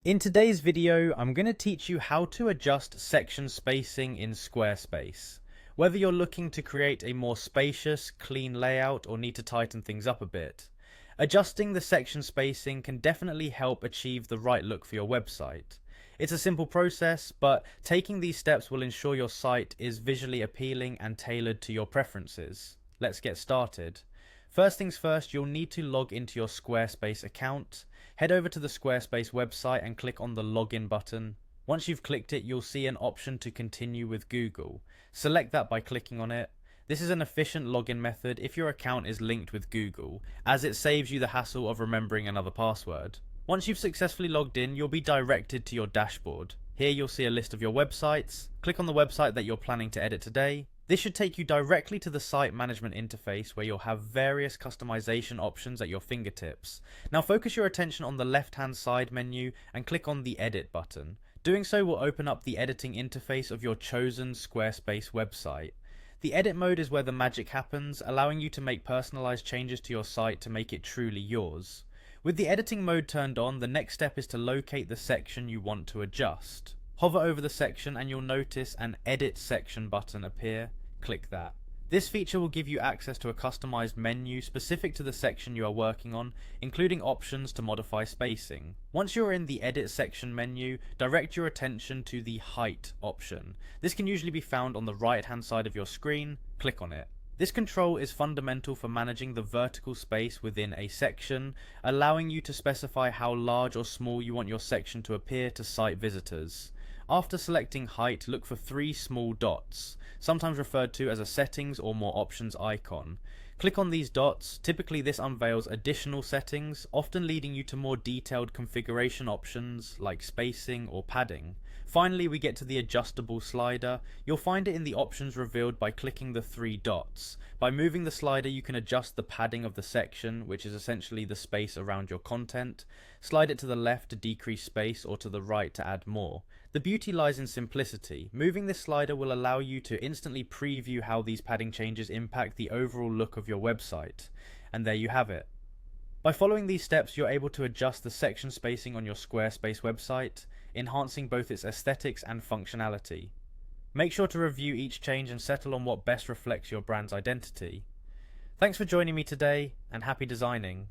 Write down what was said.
In today's video, I'm going to teach you how to adjust section spacing in Squarespace. Whether you're looking to create a more spacious, clean layout or need to tighten things up a bit, adjusting the section spacing can definitely help achieve the right look for your website. It's a simple process, but taking these steps will ensure your site is visually appealing and tailored to your preferences. Let's get started. First things first, you'll need to log into your Squarespace account. Head over to the Squarespace website and click on the login button. Once you've clicked it, you'll see an option to continue with Google. Select that by clicking on it. This is an efficient login method if your account is linked with Google, as it saves you the hassle of remembering another password. Once you've successfully logged in, you'll be directed to your dashboard. Here you'll see a list of your websites. Click on the website that you're planning to edit today. This should take you directly to the site management interface where you'll have various customization options at your fingertips. Now focus your attention on the left-hand side menu and click on the Edit button. Doing so will open up the editing interface of your chosen Squarespace website. The edit mode is where the magic happens, allowing you to make personalized changes to your site to make it truly yours. With the editing mode turned on, the next step is to locate the section you want to adjust. Hover over the section and you'll notice an Edit Section button appear. Click that. This feature will give you access to a customized menu specific to the section you are working on, including options to modify spacing. Once you're in the Edit Section menu, direct your attention to the Height option. This can usually be found on the right hand side of your screen. Click on it. This control is fundamental for managing the vertical space within a section, allowing you to specify how large or small you want your section to appear to site visitors. After selecting height, look for three small dots, sometimes referred to as a settings or more options icon. Click on these dots. Typically this unveils additional settings, often leading you to more detailed configuration options like spacing or padding. Finally, we get to the adjustable slider. You'll find it in the options revealed by clicking the three dots. By moving the slider, you can adjust the padding of the section, which is essentially the space around your content. Slide it to the left to decrease space or to the right to add more. The beauty lies in simplicity. Moving this slider will allow you to instantly preview how these padding changes impact the overall look of your website. And there you have it. By following these steps, you're able to adjust the section spacing on your Squarespace website, enhancing both its aesthetics and functionality. Make sure to review each change and settle on what best reflects your brand's identity. Thanks for joining me today, and happy designing.